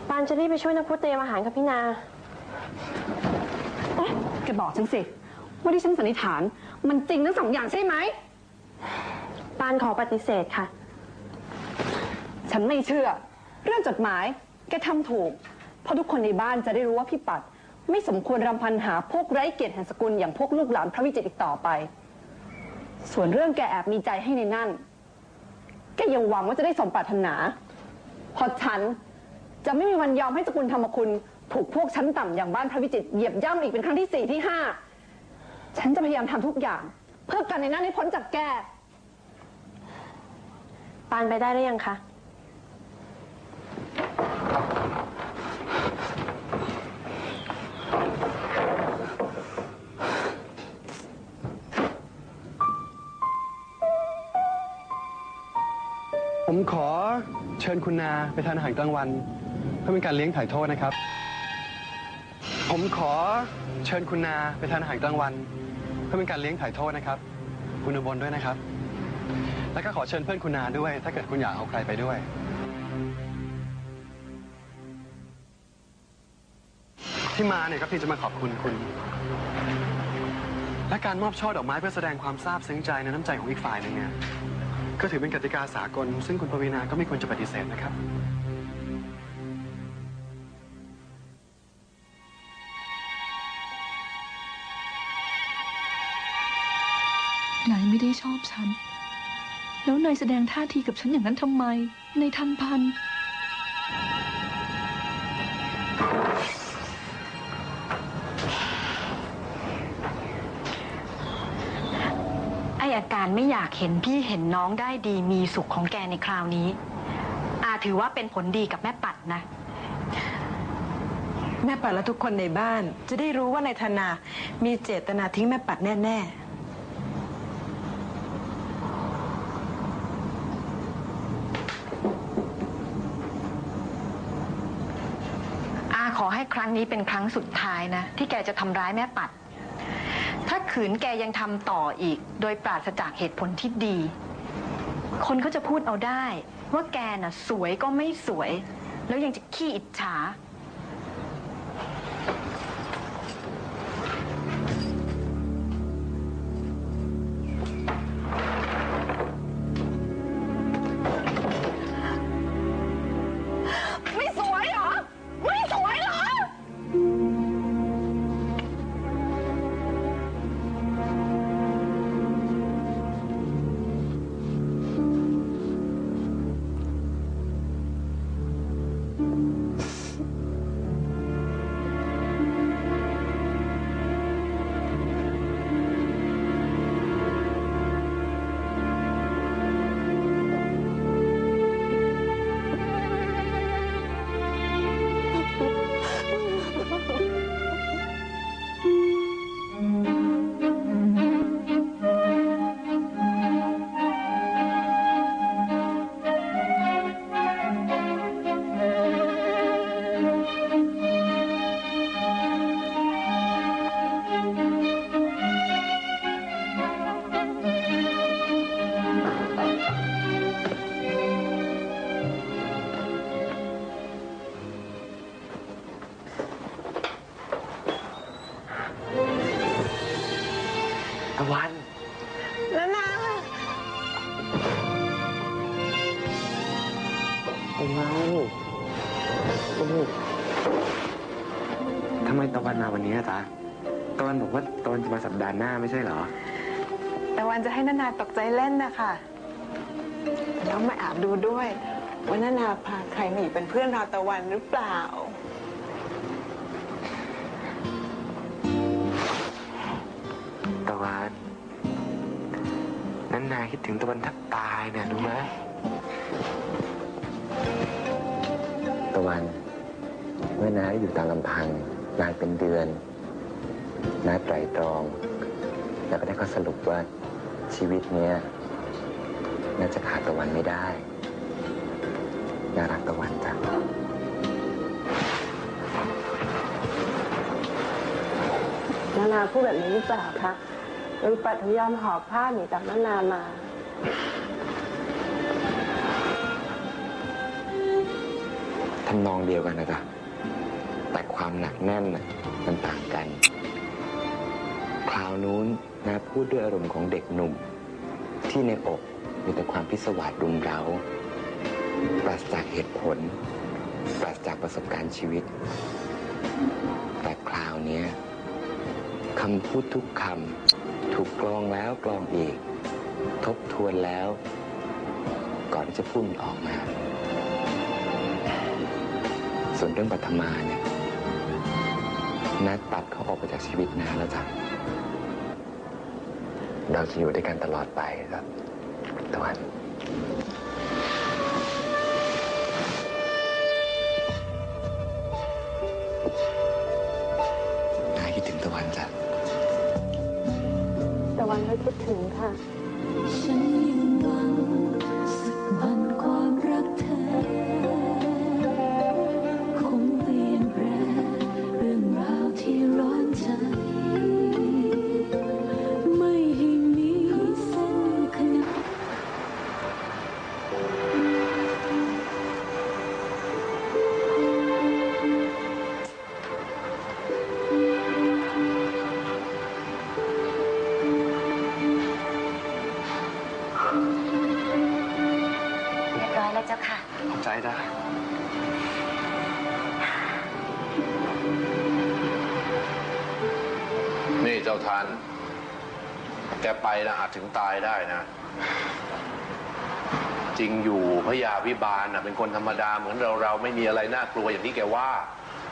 ปานจะรีบไปช่วยนักพูดเตรียมอาหารกับพี่นาแกบอกฉันสิว่าที่ฉันสันนิษฐานมันจริงทั้ง2 อย่างใช่ไหมปานขอปฏิเสธค่ะฉันไม่เชื่อเรื่องจดหมายแกทำถูกเพราะทุกคนในบ้านจะได้รู้ว่าพี่ปัดไม่สมควรรำพันหาพวกไร้เกียรติแห่งสกุลอย่างพวกลูกหลานพระวิจิตรอีกต่อไปส่วนเรื่องแกแอบมีใจให้ในนั่นแกอย่าหวังว่าจะได้สมปรารถนาเพราะฉันจะไม่มีวันยอมให้สกุลธรรมคุณถูกพวกชั้นต่ำอย่างบ้านพระวิจิตรเหยียบย่ำอีกเป็นครั้งที่4 ที่ 5ฉันจะพยายามทำทุกอย่างเพื่อกันในนั่นให้พ้นจากแกปานไปได้หรือยังคะผมขอเชิญคุณนาไปทานอาหารกลางวันเพื่อเป็นการเลี้ยงถ่ายโทษนะครับผมขอเชิญคุณนาไปทานอาหารกลางวันเพื่อเป็นการเลี้ยงถ่ายโทษนะครับคุณอุบลด้วยนะครับแล้วก็ขอเชิญเพื่อนคุณนาด้วยถ้าเกิดคุณอยากเอาใครไปด้วยที่มาเนี่ยก็เพียงจะมาขอบคุณคุณและการมอบช่อดอกไม้เพื่อแสดงความซาบซึ้งใจในน้ำใจของอีกฝ่ายหนึ่งเนี่ยก็ถือเป็นกติกาสากลซึ่งคุณปวีณาก็ไม่ควรจะปฏิเสธนะครับนายไม่ได้ชอบฉันแล้วนายแสดงท่าทีกับฉันอย่างนั้นทำไมในทันพันอาการไม่อยากเห็นพี่เห็นน้องได้ดีมีสุขของแกในคราวนี้ถือว่าเป็นผลดีกับแม่ปัดนะแม่ปัดและทุกคนในบ้านจะได้รู้ว่านายธนามีเจตนาทิ้งแม่ปัดแน่ขอให้ครั้งนี้เป็นครั้งสุดท้ายนะที่แกจะทำร้ายแม่ปัดถ้าขืนแกยังทำต่ออีกโดยปราศจากเหตุผลที่ดีคนเขาจะพูดเอาได้ว่าแกน่ะสวยก็ไม่สวยแล้วยังจะขี้อิจฉาตะวันแล้วนะตะวันทำไมตะวันมาวันนี้จ๊ะตะวันบอกว่าตะวันจะมาสัปดาห์หน้าไม่ใช่เหรอตะวันจะให้นานาตกใจเล่นนะคะแล้วมาแอบดูด้วยว่านานาพาใครมาอยู่เป็นเพื่อนเราตะวันหรือเปล่าตะวันนั้นนายคิดถึงตะวันแทบตายเนี่ยรู้ไหมตะวันเมื่อน้าอยู่ตามลำพังนายเป็นเดือนน้าไตร่ตรองแล้วก็ได้ข้อสรุปว่าชีวิตเนี้ยน่าจะขาดตะวันไม่ได้น่ารักตะวันจังนานาพูดแบบนี้หรือเปล่าคะหรือปัดถึงยอมหอบผ้าหนีจากนานามาท ำนองเดียวกันนะจ๊ะแต่ความหนักแน่นน่ะมันต่างกันคราวนู้นนะพูดด้วยอารมณ์ของเด็กหนุ่มที่ในอกมีแต่ความพิศวาสรุมเร้าปราศจากเหตุผลปราศจากประสบการณ์ชีวิตแต่คราวนี้คำพูดทุกคำถูกกรองแล้วกรองอีกทบทวนแล้วก่อนที่จะพูดมันออกมาส่วนเรื่องปัทมาเนี่ยนัดตัดเขาออกไปจากชีวิตนานแล้วจ้ะเราจะอยู่ด้วยกันตลอดไปครับตะวันนายคิดถึงตะวันจ้ะ ตะวันก็คิดถึงค่ะ ฉันยังหวังสักวันความรักเธอคงเปลี่ยนแปลงเรื่องราวที่ร้อนใจไม่ให้มีเส้นขนาน เรียบร้อยแล้วเจ้าค่ะ ขอบใจจ้ะ นี่เจ้าทันแกไปนะอาจถึงตายได้นะ จริงอยู่พระยาพิบาลนะเป็นคนธรรมดาเหมือนเราไม่มีอะไรน่ากลัวอย่างที่แกว่า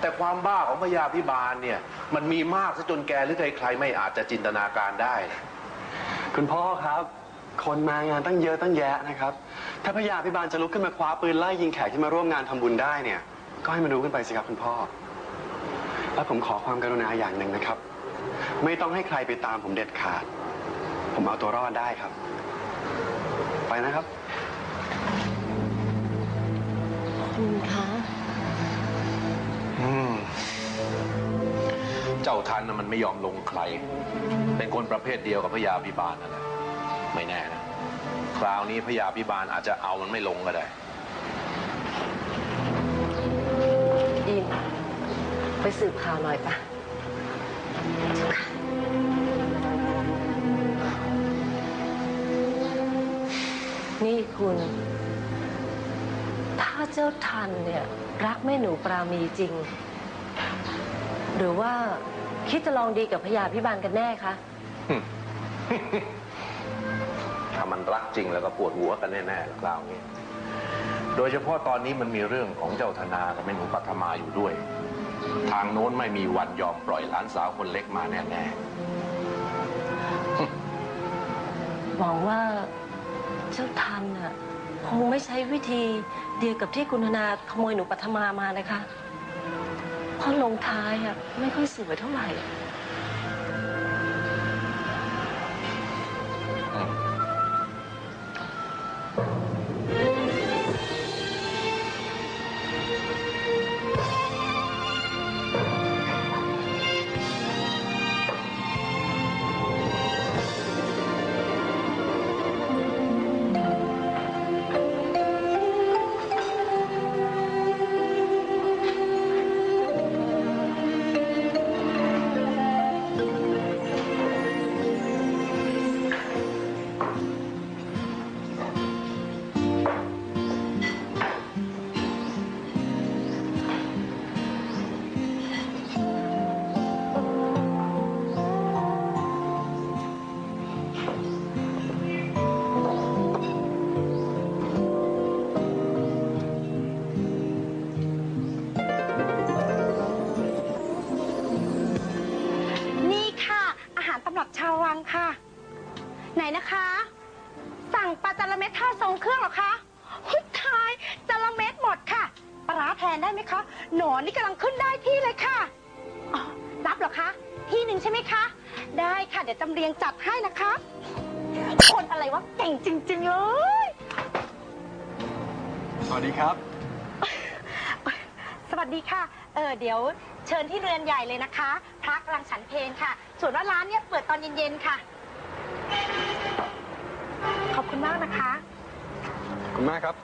แต่ความบ้าของพระยาพิบาลเนี่ยมันมีมากซะจนแกหรือใครๆไม่อาจจะจินตนาการได้ คุณพ่อครับ คนมางานตั้งเยอะตั้งแยะนะครับ ถ้าพระยาพิบาลจะลุกขึ้นมาคว้าปืนไล่ยิงแขกที่มาร่วมงานทำบุญได้เนี่ย ก็ให้มาดูกันไปสิครับคุณพ่อ และผมขอความกรุณาอย่างหนึ่งนะครับ ไม่ต้องให้ใครไปตามผมเด็ดขาด ผมเอาตัวรอดได้ครับ ไปนะครับ คุณคะ เจ้าทันน่ะมันไม่ยอมลงใคร เป็นคนประเภทเดียวกับพระยาพิบาลนั่นแหละไม่แน่นะคราวนี้พระยาพิบาลอาจจะเอามันไม่ลงก็ได้ อินไปสืบข่าวหน่อยปะ นี่คุณ ถ้าเจ้าทันเนี่ยรักแม่หนูปรามีจริง หรือว่าคิดจะลองดีกับพญาพิบาลกันแน่คะ ถ้ามันรักจริงแล้วก็ปวดหัวกันแน่ๆคราวนี้ โดยเฉพาะตอนนี้มันมีเรื่องของเจ้าธนากับแม่หนูปัทมาอยู่ด้วย ทางโน้นไม่มีวันยอมปล่อยหลานสาวคนเล็กมาแน่ๆ หวังว่าเจ้าทันน่ะคงไม่ใช้วิธีเดียวกับที่คุณธนาขโมยหนูปัทมามานะคะ เพราะลงท้ายอ่ะไม่ค่อยสวยเท่าไหร่ นี่ค่ะ อาหารตำรับชาววังค่ะ ไหนนะคะ สั่งปลาจาระเม็ดทอดทรงเครื่องเหรอคะหุ้ยทายจาระเม็ดหมดค่ะปลาร้าแทนได้ไหมคะหนอนนี่กำลังขึ้นได้ที่เลยค่ะอ๋อรับเหรอคะที่หนึ่งใช่ไหมคะ ได้ค่ะเดี๋ยวจำเรียงจัดให้นะคะ คนอะไรวะเก่งจริงๆเลย สวัสดีครับ สวัสดีค่ะเดี๋ยวเชิญที่เรือนใหญ่เลยนะคะพระกำลังฉันเพลค่ะ ส่วนว่าร้านเนี่ยเปิดตอนเย็นๆค่ะ ขอบคุณมากนะคะ ขอบคุณมากครับ